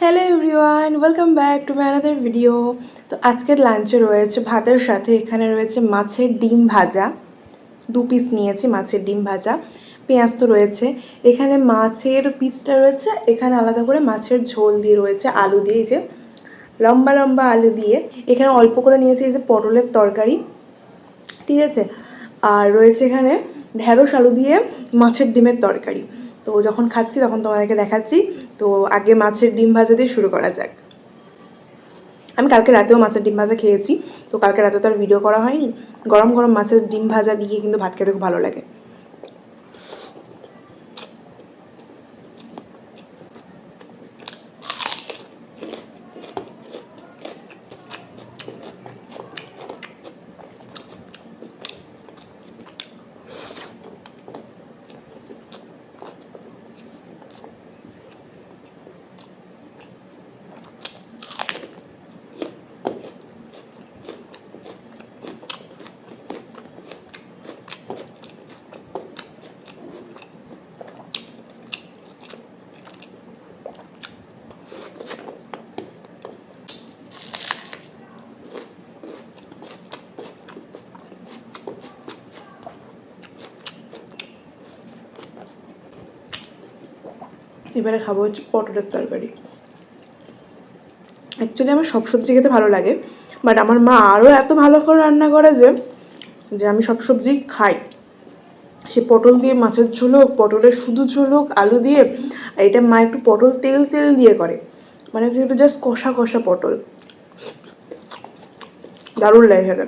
Hello everyone, welcome back to my another video. তো আজকের লাঞ্চে রয়েছে ভাতের সাথে এখানে রয়েছে মাছের ডিম ভাজা। 2 পিস নিয়েছি মাছের ডিম ভাজা, পেঁয়াজ তো রয়েছে। এখানে মাছের পিসটা রয়েছে, এখানে আলাদা করে মাছের ঝোল দিয়ে রয়েছে আলু দিয়ে, এই যে লম্বা লম্বা আলু দিয়ে। এখানে অল্প করে নিয়েছি এই যে পটলের তরকারি, ঠিক আছে। আর রয়েছে এখানে ঢ্যাঁড়স আলু দিয়ে মাছের ডিমের তরকারি। তো যখন খাচ্ছি তখন তোমাদেরকে দেখাচ্ছি। তো আগে মাছের ডিম ভাজা দিয়ে শুরু করা যাক। আমি কালকে রাতেও মাছের ডিম ভাজা খেয়েছি, তো কালকে রাতে তো আর ভিডিও করা হয়নি। গরম গরম মাছের ডিম ভাজা দিয়ে কিন্তু ভাত খেতে খুব ভালো লাগে। এবারে খাবো হচ্ছে পটলের তরকারি। অ্যাকচুয়ালি আমার সব সবজি খেতে ভালো লাগে, বাট আমার মা আরও এত ভালো করে রান্না করে যে আমি সব সবজি খাই। সে পটল দিয়ে মাছের ঝোল হোক, পটলের শুধু ঝোল হোক আলু দিয়ে, আর এটা মা একটু পটল তেল তেল দিয়ে করে, মানে একটু জাস্ট কষা কষা পটল, দারুণ লাগে খেতে।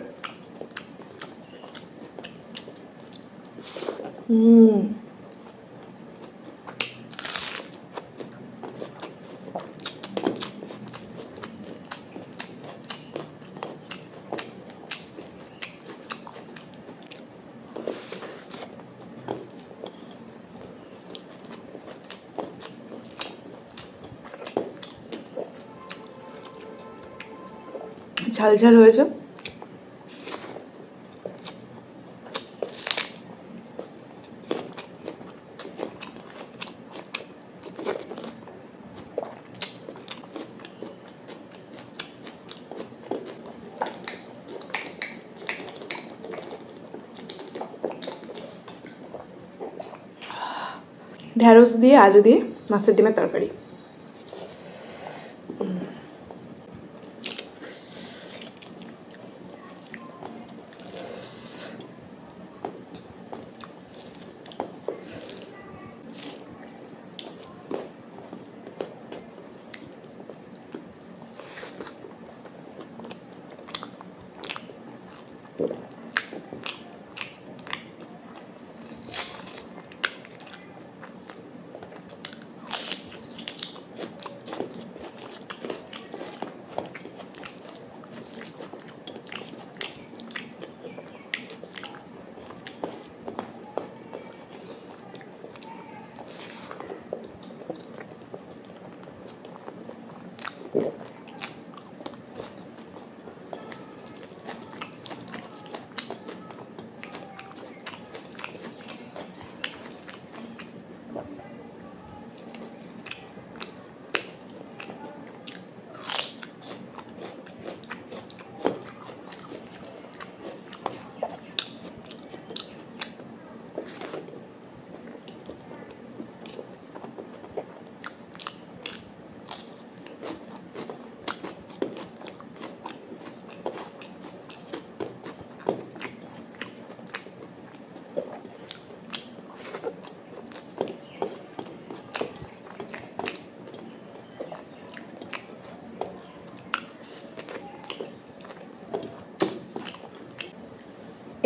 ঝাল ঝাল হয়েছে। ঢ্যাঁড়স দিয়ে আলু দিয়ে মাছের ডিমের তরকারি।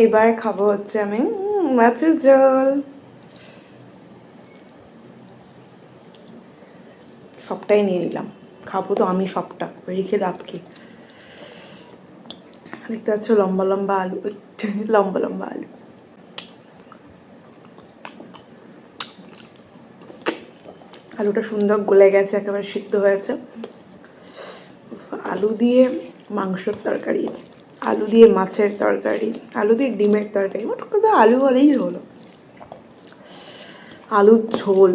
এবার খাবো হচ্ছে আমি মাছের ঝোল। সবটাই নিয়ে নিলাম, খাবো তো আমি সবটা, রেখে লাভ কি। দেখতে পাচ্ছ লম্বা লম্বা আলু, লম্বা লম্বা আলু। আলুটা সুন্দর গলে গেছে, একেবারে সিদ্ধ হয়েছে। আলু দিয়ে মাংসের তরকারি, আলু দিয়ে মাছের তরকারি, আলু দিয়ে ডিমের তরকারি, মোট কথা আলু হলেই হলো। আলুর ঝোল,